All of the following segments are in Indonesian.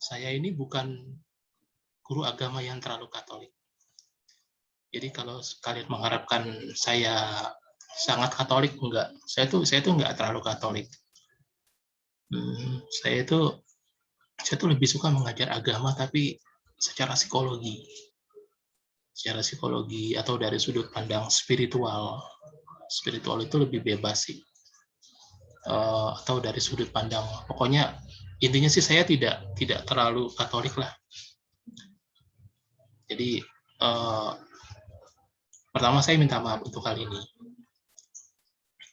saya ini bukan guru agama yang terlalu Katolik. Jadi kalau kalian mengharapkan saya sangat Katolik, enggak. Saya tuh enggak terlalu Katolik. Saya tuh lebih suka mengajar agama tapi secara psikologi. Secara psikologi atau dari sudut pandang spiritual. Spiritual itu lebih bebas sih. Atau dari sudut pandang, pokoknya intinya sih saya tidak terlalu Katolik lah. Jadi pertama saya minta maaf untuk hal ini.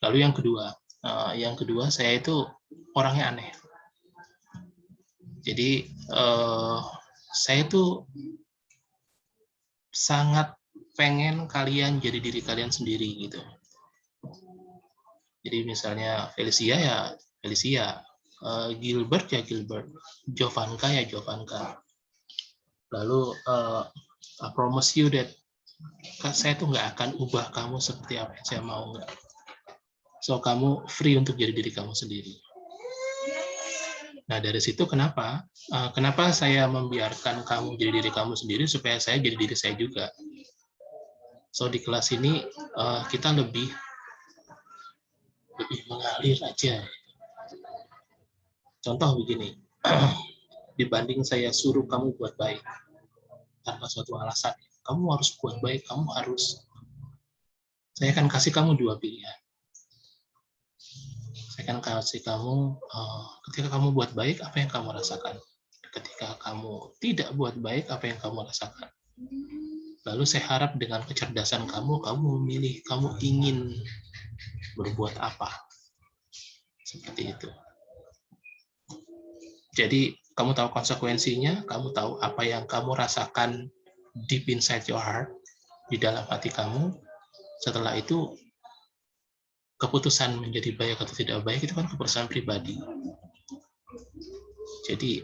Lalu yang kedua saya itu orangnya aneh. Jadi saya itu sangat pengen kalian jadi diri kalian sendiri gitu. Jadi misalnya Felicia ya Felicia, Gilbert ya Gilbert, Jovanka ya Jovanka. Lalu I promise you that saya tuh nggak akan ubah kamu seperti apa yang saya mau, nggak. So kamu free untuk jadi diri kamu sendiri. Nah dari situ kenapa saya membiarkan kamu jadi diri kamu sendiri supaya saya jadi diri saya juga. So di kelas ini kita lebih mengalir aja. Contoh begini, dibanding saya suruh kamu buat baik tanpa suatu alasan, kamu harus buat baik, saya akan kasih kamu dua pilihan. Saya akan kasih kamu, ketika kamu buat baik, apa yang kamu rasakan? Ketika kamu tidak buat baik, apa yang kamu rasakan? Lalu saya harap dengan kecerdasan kamu memilih, kamu ingin berbuat apa. Seperti itu. Jadi, kamu tahu konsekuensinya, kamu tahu apa yang kamu rasakan deep inside your heart, di dalam hati kamu. Setelah itu, keputusan menjadi baik atau tidak baik itu kan keputusan pribadi. Jadi,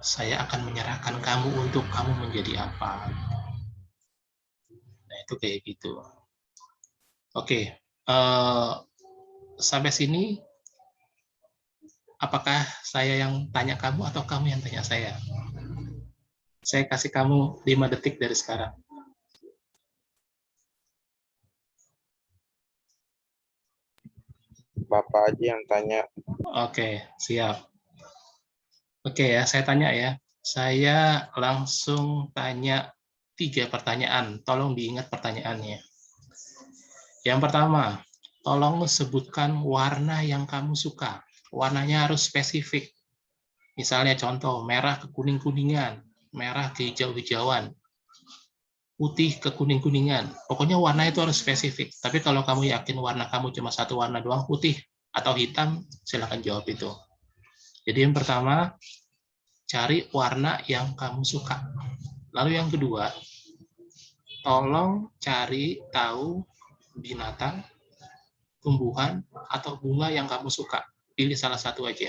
saya akan menyerahkan kamu untuk kamu menjadi apa. Nah, itu kayak gitu. Oke, sampai sini, apakah saya yang tanya kamu atau kamu yang tanya saya? Saya kasih kamu 5 detik dari sekarang. Bapak aja yang tanya. Oke, siap. Oke ya, saya tanya ya. Saya langsung tanya 3 pertanyaan. Tolong diingat pertanyaannya. Yang pertama, tolong sebutkan warna yang kamu suka. Warnanya harus spesifik. Misalnya contoh, merah ke kuning-kuningan, merah ke hijau-hijauan, putih ke kuning-kuningan. Pokoknya warna itu harus spesifik. Tapi kalau kamu yakin warna kamu cuma satu warna doang, putih atau hitam, silakan jawab itu. Jadi yang pertama, cari warna yang kamu suka. Lalu yang kedua, tolong cari tahu binatang, tumbuhan, atau bunga yang kamu suka. Pilih salah satu aja.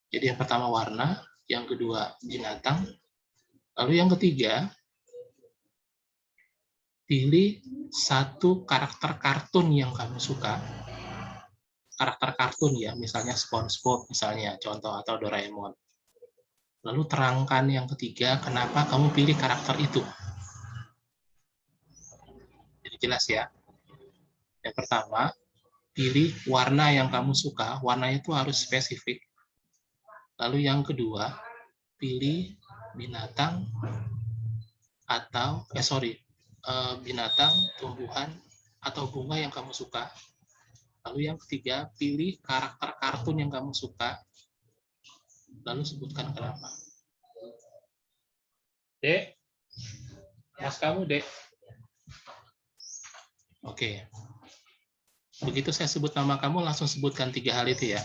Jadi yang pertama warna, yang kedua binatang, lalu yang ketiga, pilih satu karakter kartun yang kamu suka. Karakter kartun ya, misalnya SpongeBob, misalnya contoh, atau Doraemon. Lalu terangkan yang ketiga, kenapa kamu pilih karakter itu. Jadi jelas ya. Yang pertama, pilih warna yang kamu suka, warnanya itu harus spesifik. Lalu yang kedua, pilih binatang atau binatang, tumbuhan, atau bunga yang kamu suka. Lalu yang ketiga, pilih karakter kartun yang kamu suka. Lalu sebutkan kenapa. Dek, mas kamu, Dek. Oke. Begitu saya sebut nama kamu, langsung sebutkan 3 hal itu ya.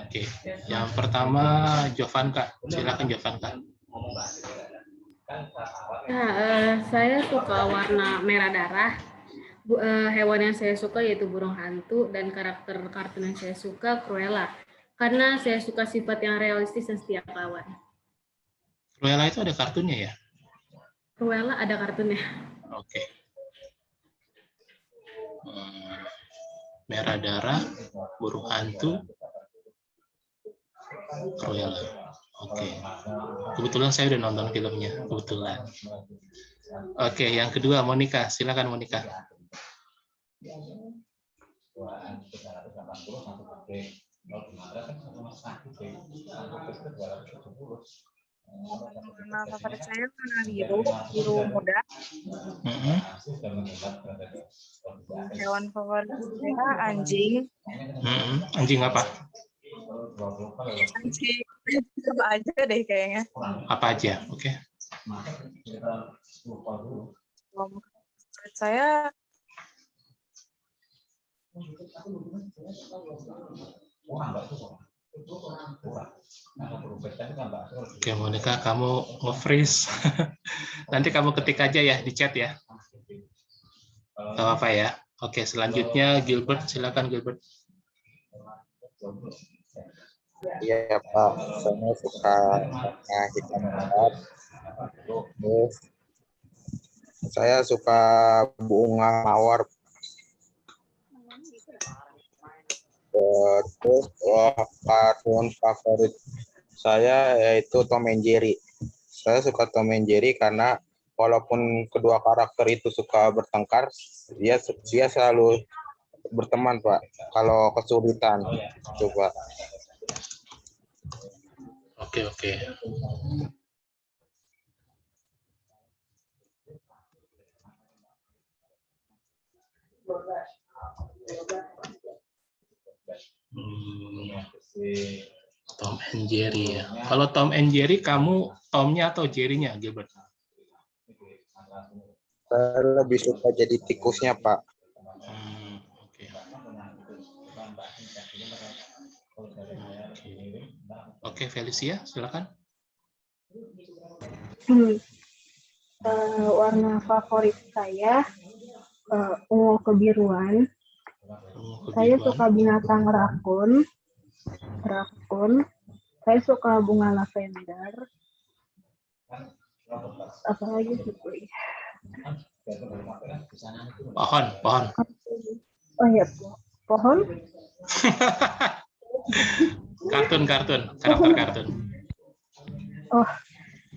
Oke. Yang pertama, Jovanka. Silakan Jovanka. Nah, saya suka warna merah darah. Hewan yang saya suka yaitu burung hantu, dan karakter kartun yang saya suka Cruella. Karena saya suka sifat yang realistis dan setia kawan. Cruella itu ada kartunnya ya? Cruella ada kartunnya. Oke. Merah darah, burung hantu, Cruella. Oke. Kebetulan saya udah nonton filmnya, kebetulan. Oke, yang kedua Monica, silakan Monica. Warna favorit saya warna biru, biru muda. Hewan favorit saya anjing. Anjing apa? Anjing apa aja deh kayaknya. Apa aja? Oke. Favorit saya Oke, Monica, kamu nge-freeze. Nanti kamu ketik aja ya di chat ya. Gak apa-apa ya. Oke, selanjutnya Gilbert, silakan Gilbert. Iya Pak, saya suka warna hitam pekat. Terus saya suka bunga mawar. Terus kartun favorit saya yaitu Tom and Jerry. Saya suka Tom and Jerry karena walaupun kedua karakter itu suka bertengkar, dia selalu berteman Pak. Kalau kesulitan, coba. Oke. Tom and Jerry ya. Kalau Tom and Jerry, kamu Tomnya atau Jerry-nya, Gilbert? Saya lebih suka jadi tikusnya Pak. Oke, Felicia, silakan. Warna favorit saya ungu kebiruan. Saya suka binatang rakun. Saya suka bunga lavender. Apa lagi sih? Pohon. Oh ya, pohon. Karakter kartun. Oh,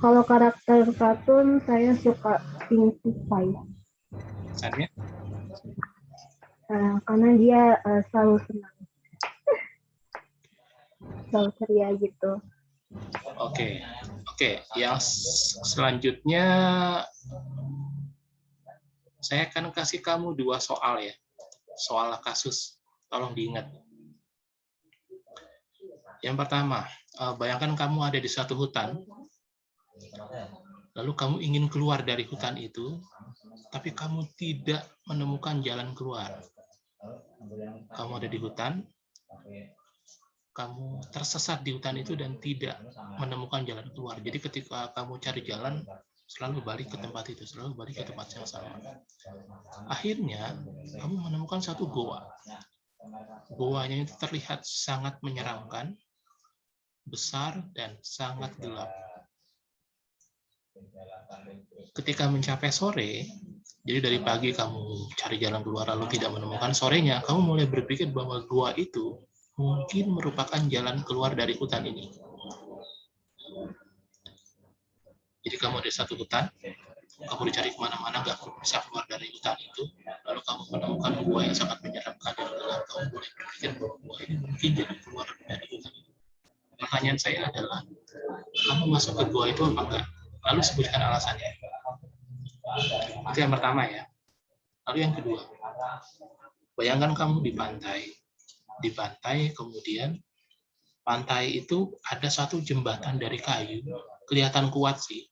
kalau karakter kartun saya suka Pinkie Pie. Alasannya? Karena dia selalu senang, selalu ceria gitu. Oke. Yang selanjutnya saya akan kasih kamu 2 soal ya. Soal kasus, tolong diingat. Yang pertama, bayangkan kamu ada di suatu hutan, lalu kamu ingin keluar dari hutan itu, tapi kamu tidak menemukan jalan keluar. Kamu ada di hutan, kamu tersesat di hutan itu dan tidak menemukan jalan keluar. Jadi ketika kamu cari jalan, selalu balik ke tempat itu, selalu balik ke tempat yang sama. Akhirnya, kamu menemukan satu goa. Goanya itu terlihat sangat menyeramkan, besar, dan sangat gelap. Ketika mencapai sore, jadi dari pagi kamu cari jalan keluar lalu tidak menemukan, sorenya kamu mulai berpikir bahwa goa itu mungkin merupakan jalan keluar dari hutan ini. Jadi kamu ada satu hutan, kamu dicari kemana-mana, nggak bisa keluar dari hutan itu, lalu kamu menemukan gua yang sangat menyeramkan dan gelap, kamu mulai berpikir bahwa gua ini mungkin jadi keluar dari hutan itu. Pertanyaan saya adalah, kamu masuk ke gua itu apa enggak? Lalu sebutkan alasannya. Itu yang pertama ya. Lalu yang kedua, bayangkan kamu di pantai kemudian pantai itu ada satu jembatan dari kayu, kelihatan kuat sih.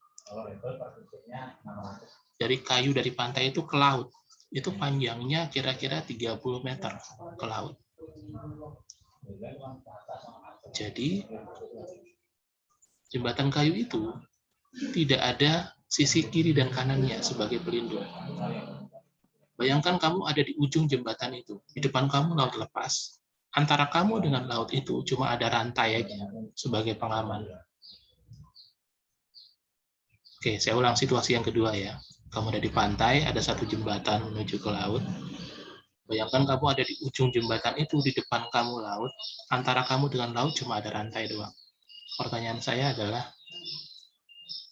Dari kayu dari pantai itu ke laut, itu panjangnya kira-kira 30 meter ke laut. Jadi jembatan kayu itu tidak ada sisi kiri dan kanannya sebagai pelindung. Bayangkan kamu ada di ujung jembatan itu, di depan kamu laut lepas, antara kamu dengan laut itu cuma ada rantai aja sebagai pengaman. Oke, saya ulang situasi yang kedua ya. Kamu ada di pantai, ada satu jembatan menuju ke laut. Bayangkan kamu ada di ujung jembatan itu, di depan kamu laut, antara kamu dengan laut cuma ada rantai doang. pertanyaan saya adalah,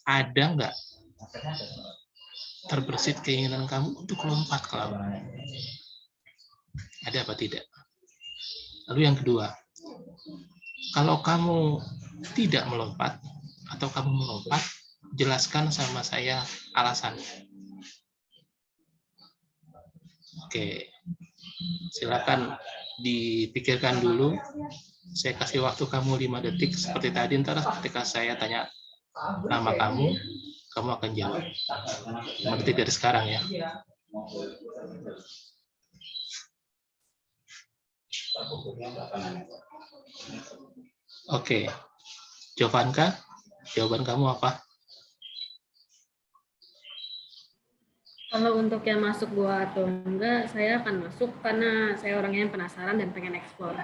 ada nggak terbersit keinginan kamu untuk lompat ke laut? Ada apa tidak? Lalu yang kedua, kalau kamu tidak melompat atau kamu melompat, jelaskan sama saya alasannya. Oke, silakan dipikirkan dulu. Saya kasih waktu kamu 5 detik seperti tadi. Ntar ketika saya tanya nama kamu, kamu akan jawab. 5 detik dari sekarang ya. Oke, Jovanka, jawaban kamu apa? Kalau untuk yang masuk gua atau enggak, saya akan masuk karena saya orangnya yang penasaran dan pengen eksplor.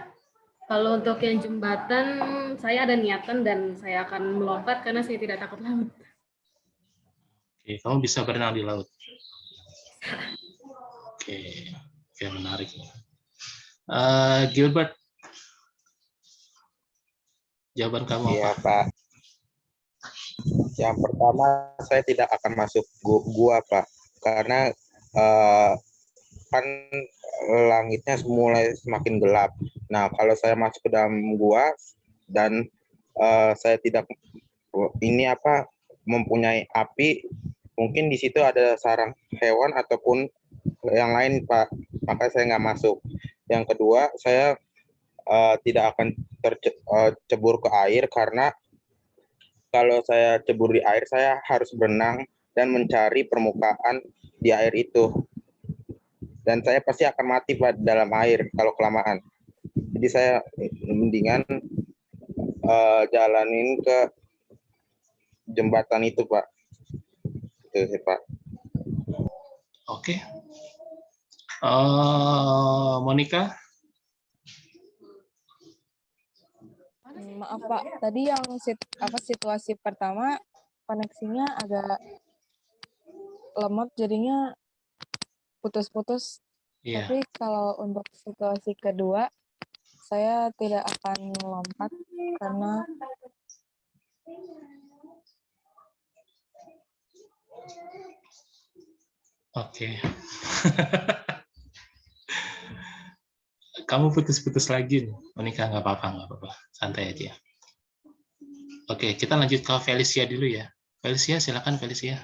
Kalau untuk yang jembatan, saya ada niatan dan saya akan melompat karena saya tidak takut laut. Oke, kamu bisa berenang di laut. Oke, menarik. Gilbert, jawaban kamu Iya, apa? Pak. Yang pertama, saya tidak akan masuk gua, Pak. Karena kan langitnya mulai semakin gelap. Nah, kalau saya masuk ke dalam gua dan saya tidak mempunyai api, mungkin di situ ada sarang hewan ataupun yang lain, Pak. Maka saya nggak masuk. Yang kedua, saya tidak akan tercebur ke air karena kalau saya cebur di air, saya harus berenang dan mencari permukaan di air itu. Dan saya pasti akan mati Pak dalam air kalau kelamaan. Jadi saya mendingan jalanin ke jembatan itu, Pak. Itu sih, Pak. Oke. Monica? Maaf Pak, tadi yang situasi pertama koneksinya agak lemot jadinya putus-putus. Iya. Tapi kalau untuk situasi kedua, saya tidak akan melompat karena Oke. Kamu putus-putus lagi nih. Monica, nggak apa-apa. Santai aja. Oke, kita lanjut ke Felicia dulu ya. Felicia, silakan Felicia.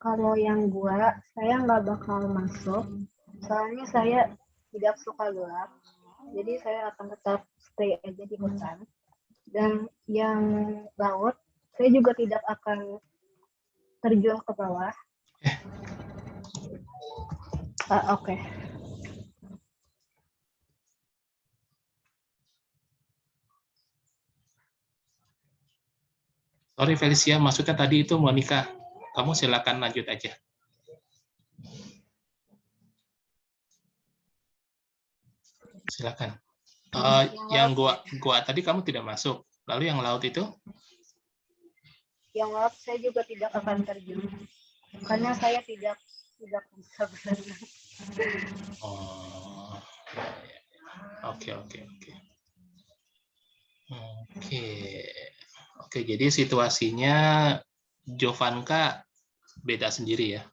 Kalau yang gua, saya nggak bakal masuk. Soalnya saya tidak suka gelap. Jadi saya akan tetap stay aja di hutan. Dan yang laut, saya juga tidak akan terjun ke bawah. Oke. Sorry Felicia, maksudnya tadi itu Monica. Kamu silakan lanjut aja. Silakan. Yang gua tadi kamu tidak masuk. Lalu yang laut itu? Yang laut saya juga tidak akan terjun. Karena saya tidak bisa berenang. Oh. Oke. Oke, jadi situasinya Jovanka beda sendiri ya.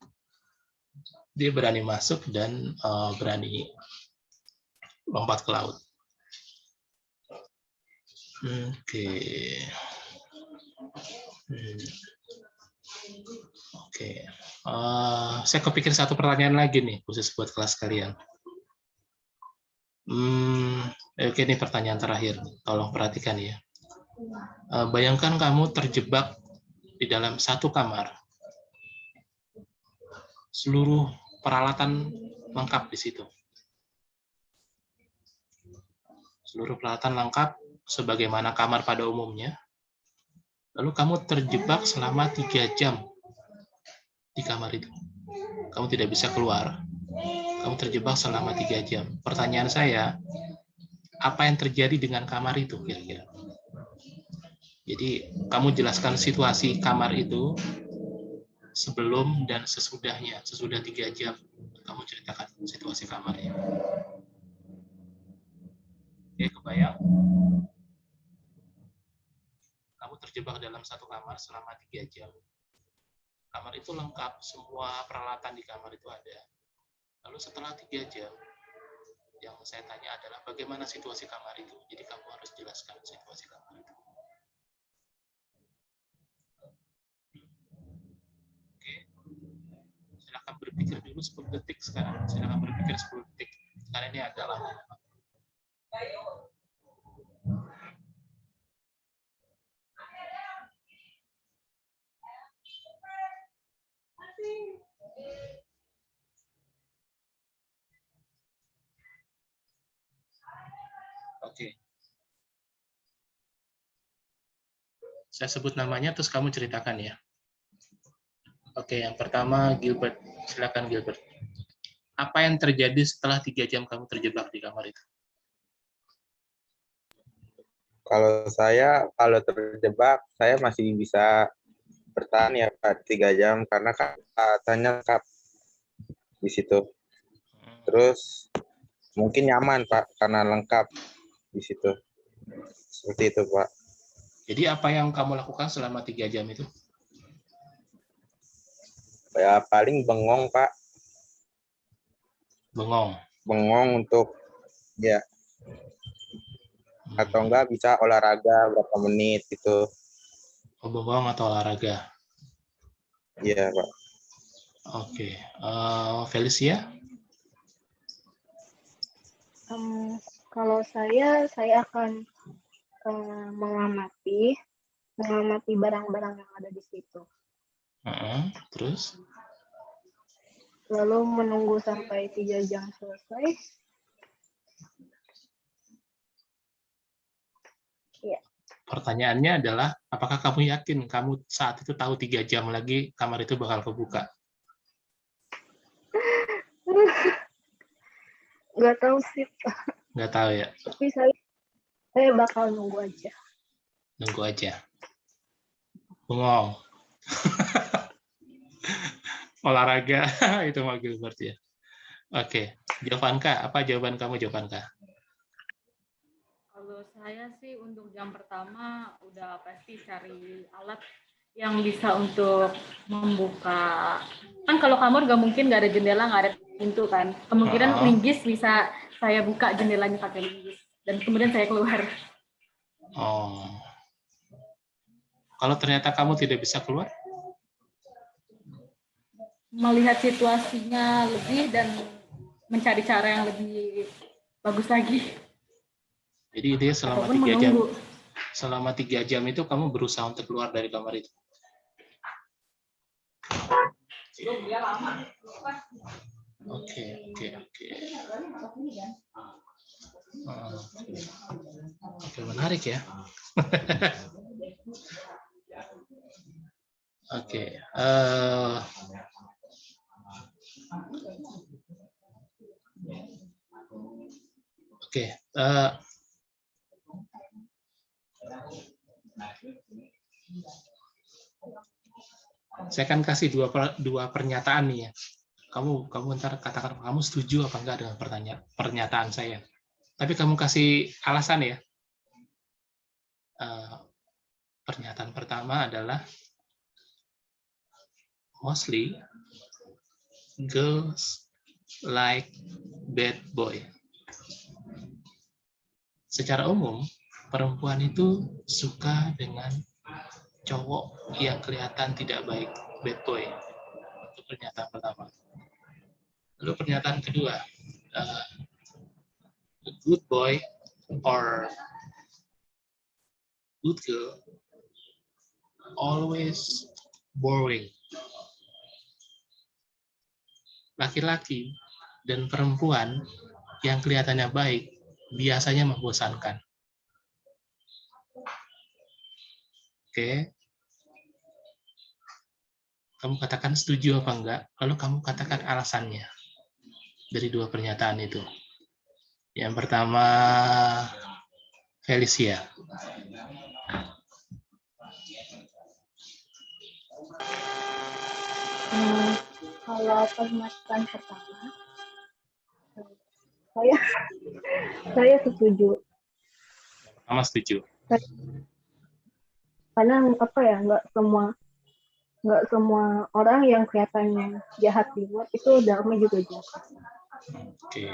Dia berani masuk dan berani lompat ke laut. Oke. Saya kepikir satu pertanyaan lagi nih, khusus buat kelas kalian. Oke, ini pertanyaan terakhir. Tolong perhatikan ya. Bayangkan kamu terjebak di dalam satu kamar. Seluruh peralatan lengkap di situ. Seluruh peralatan lengkap sebagaimana kamar pada umumnya. Lalu kamu terjebak selama 3 jam di kamar itu. Kamu tidak bisa keluar. Kamu terjebak selama 3 jam. Pertanyaan saya, apa yang terjadi dengan kamar itu kira-kira? Jadi, kamu jelaskan situasi kamar itu sebelum dan sesudahnya. Sesudah 3 jam, kamu ceritakan situasi kamarnya. Oke, kebayang? terjebak dalam satu kamar selama 3 jam. Kamar itu lengkap, semua peralatan di kamar itu ada. Lalu setelah 3 jam, yang saya tanya adalah bagaimana situasi kamar itu. Jadi kamu harus jelaskan situasi kamar itu. Oke, silakan berpikir dulu 10 detik sekarang. Silakan berpikir 10 detik. Karena ini agak lama. Oke. Saya sebut namanya, terus kamu ceritakan ya. Oke, yang pertama Gilbert. Silakan Gilbert. Apa yang terjadi setelah 3 jam kamu terjebak di kamar itu? Kalau terjebak, saya masih bisa bertahan ya Pak 3 jam karena katanya lengkap di situ. Terus mungkin nyaman Pak karena lengkap di situ. Seperti itu Pak. Jadi apa yang kamu lakukan selama 3 jam itu? Ya paling bengong Pak. Bengong. Bengong untuk ya atau enggak bisa olahraga berapa menit gitu. Oh, bengong atau olahraga. Iya Pak. Oke. Felicia? Kalau saya akan mengamati barang-barang yang ada di situ. Terus? Lalu menunggu sampai 3 jam selesai. Ya. Pertanyaannya adalah, apakah kamu yakin kamu saat itu tahu 3 jam lagi kamar itu bakal kebuka? Nggak tahu sih, Pak. Nggak tahu ya? Tapi saya bakal nunggu aja. Nunggu aja. Bengong. Olahraga, itu mah Gilbert ya. Oke. Jovanka, apa jawaban kamu, Jovanka? Kalau saya sih untuk jam pertama udah pasti cari alat yang bisa untuk membuka. Kan kalau kamar nggak mungkin nggak ada jendela, nggak ada pintu kan. Kemungkinan linggis bisa saya buka jendelanya pakai linggis. Dan kemudian saya keluar. Oh. Kalau ternyata kamu tidak bisa keluar? Melihat situasinya lebih dan mencari cara yang lebih bagus lagi. Jadi dia selama 3 jam. Selama 3 jam itu kamu berusaha untuk keluar dari kamar itu. Oke. Oke, menarik ya. Oke. Oke. Saya akan kasih dua pernyataan nih ya. Kamu ntar katakan kamu setuju apa enggak dengan pernyataan saya. Tapi kamu kasih alasan ya. Pernyataan pertama adalah mostly girls like bad boy. Secara umum, perempuan itu suka dengan cowok yang kelihatan tidak baik, bad boy. Itu pernyataan pertama. Lalu pernyataan kedua, good boy or good girl always boring. Laki-laki dan perempuan yang kelihatannya baik biasanya membosankan. Oke. Kamu katakan setuju apa enggak, lalu kamu katakan alasannya dari dua pernyataan itu. Yang pertama, Felicia. Kalau pernyataan pertama, saya setuju. Pertama setuju. Karena apa ya, nggak semua orang yang kelihatannya jahat di luar itu dalamnya juga jahat. Oke.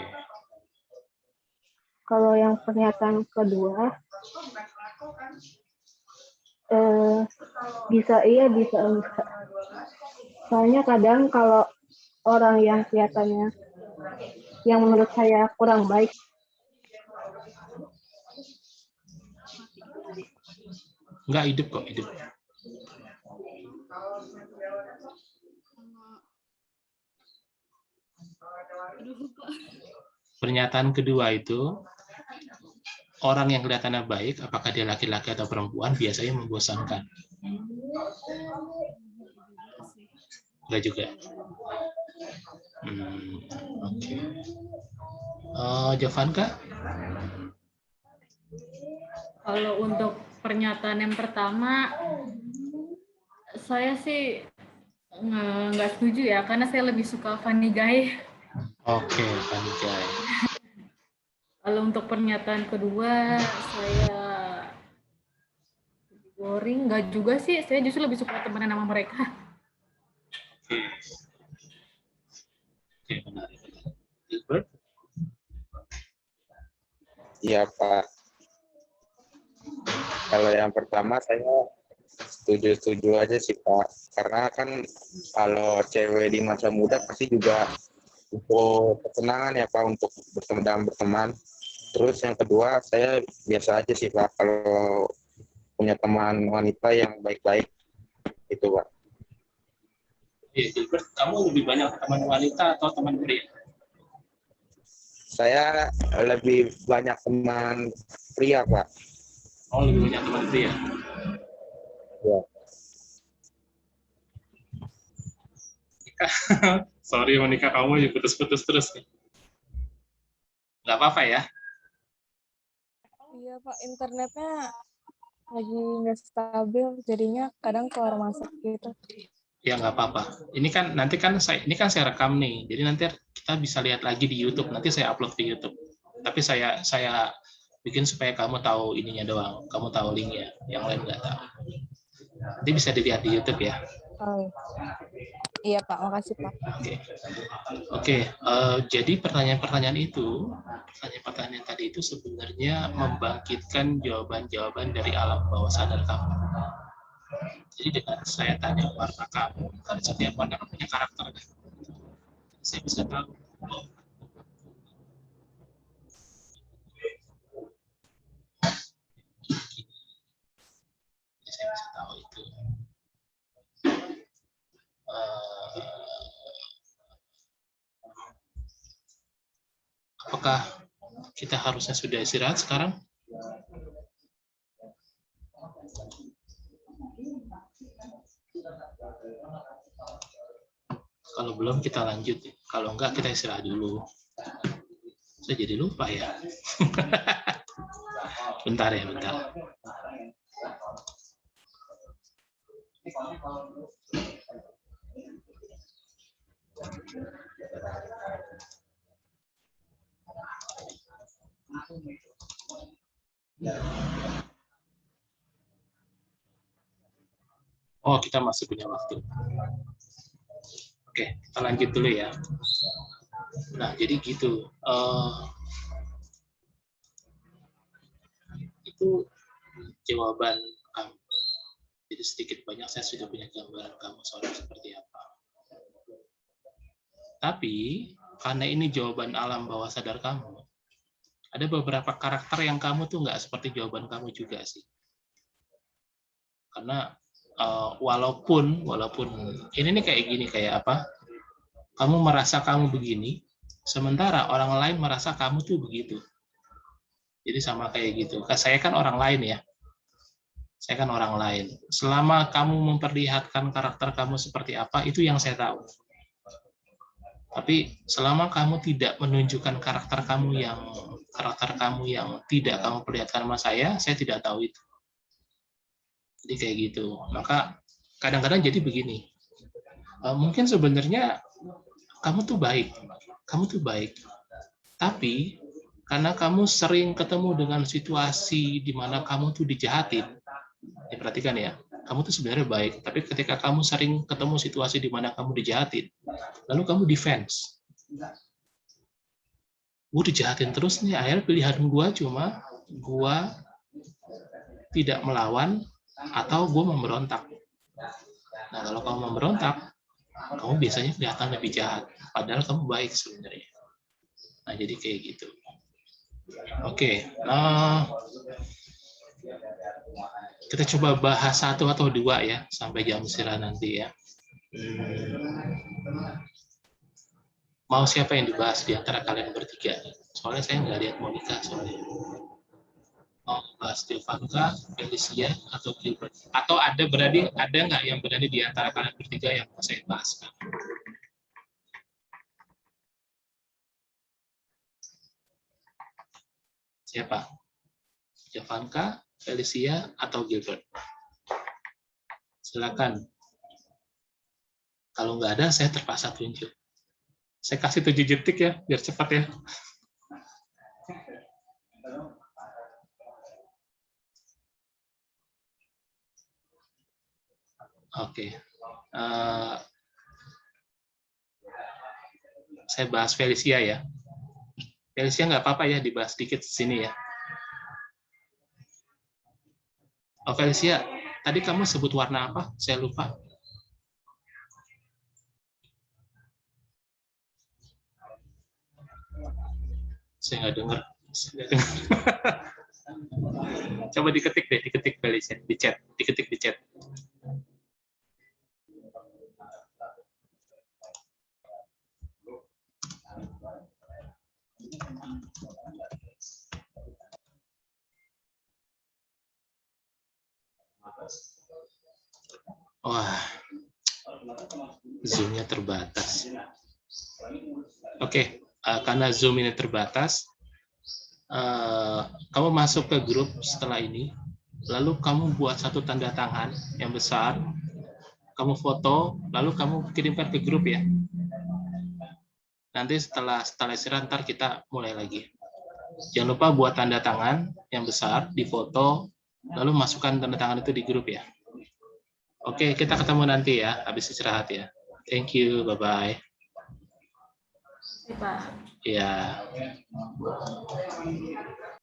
Kalau yang pernyataan kedua, bisa iya, bisa enggak. Soalnya kadang kalau orang yang kelihatannya, yang menurut saya kurang baik, Enggak, hidup kok, hidup. Pernyataan kedua itu, orang yang kelihatannya baik, apakah dia laki-laki atau perempuan, biasanya membosankan. Enggak juga. Oke. Jovanka? Kalau untuk pernyataan yang pertama, saya sih nggak setuju ya, karena saya lebih suka funny guy. Oke, funny guy. Kalau untuk pernyataan kedua, saya boring. Nggak juga sih, saya justru lebih suka temenan sama mereka. Oke, menarik. Gilbert? Iya, Pak. Kalau yang pertama saya setuju-setuju aja sih, Pak. Karena kan kalau cewek di masa muda pasti juga untuk kesenangan ya, Pak, untuk berteman. Terus yang kedua, saya biasa aja sih, Pak, kalau punya teman wanita yang baik-baik. Itu, Pak. Iya, Gilbert, kamu lebih banyak teman wanita atau teman pria? Saya lebih banyak teman pria, Pak. Oh, lebih banyak teman pria. Ya. Sorry, Monica, kamu putus-putus terus nih. Nggak apa-apa ya? Iya Pak, internetnya lagi nggak stabil, jadinya kadang keluar masuk gitu. Ya nggak apa-apa. Ini kan nanti kan saya rekam nih, jadi nanti kita bisa lihat lagi di YouTube. Nanti saya upload di YouTube. Tapi saya bikin supaya kamu tahu ininya doang, kamu tahu linknya, yang lain nggak tahu. Nanti bisa dilihat di YouTube ya. Oh, iya Pak, makasih Pak. Oke. Jadi pertanyaan-pertanyaan tadi itu sebenarnya membangkitkan jawaban-jawaban dari alam bawah sadar kamu. Jadi dengan saya tanya warna kamu, kan setiap warna punya karakter kan? Saya bisa tahu. Saya bisa tahu itu. Apakah kita harusnya sudah istirahat sekarang? Kalau belum kita lanjut. Kalau enggak kita istirahat dulu. Saya jadi lupa ya. Bentar ya, bentar. Oh, kita masih punya waktu. Oke, kita lanjut dulu ya. Nah, jadi gitu. Itu jawaban kamu. Jadi sedikit banyak saya sudah punya gambaran kamu soalnya seperti apa. Tapi, karena ini jawaban alam bawah sadar kamu, ada beberapa karakter yang kamu tuh nggak seperti jawaban kamu juga sih. Karena walaupun ini nih kayak gini, kayak apa? Kamu merasa kamu begini, sementara orang lain merasa kamu tuh begitu. Jadi sama kayak gitu. Saya kan orang lain ya. Saya kan orang lain. Selama kamu memperlihatkan karakter kamu seperti apa, itu yang saya tahu. Tapi selama kamu tidak menunjukkan karakter kamu yang tidak kamu perlihatkan sama saya tidak tahu itu. Jadi kayak gitu. Maka kadang-kadang jadi begini. Mungkin sebenarnya kamu tuh baik. Tapi karena kamu sering ketemu dengan situasi di mana kamu tuh dijahatin, Diperhatikan ya, kamu tuh sebenarnya baik, tapi ketika kamu sering ketemu situasi di mana kamu dijahatin, lalu kamu defense. Gue dijahatin terus nih, akhirnya pilihan gue cuma gue tidak melawan atau gue memberontak. Nah, kalau kamu memberontak, kamu biasanya kelihatan lebih jahat, padahal kamu baik sebenarnya. Nah, jadi kayak gitu. Oke, kita coba bahas satu atau dua ya, sampai jam istirahat nanti ya. Mau siapa yang dibahas di antara kalian bertiga? Soalnya saya nggak lihat Monica soalnya. Mau bahas Stefanka, Felicia, atau Gilbert? Atau ada nggak yang berani di antara kalian bertiga yang mau saya bahas? Siapa? Stefanka, Felicia, atau Gilbert? Silakan. Kalau nggak ada, saya terpaksa tunjuk. Saya kasih 7 detik ya, biar cepat ya. Oke. Saya bahas Felicia ya. Felicia nggak apa-apa ya, dibahas sedikit di sini ya. Oh, Felicia, tadi kamu sebut warna apa? Saya lupa. Saya nggak dengar. Coba diketik deh, diketik Felicia di chat, diketik di chat. Wah, Zoom-nya terbatas. Oke, karena Zoom ini terbatas, kamu masuk ke grup setelah ini, lalu kamu buat satu tanda tangan yang besar, kamu foto, lalu kamu kirimkan ke grup ya. Nanti setelah istirahat, ntar kita mulai lagi. Jangan lupa buat tanda tangan yang besar, di foto, lalu masukkan tanda tangan itu di grup ya. Oke, kita ketemu nanti ya, habis istirahat ya. Thank you, bye-bye. Pak. Ya.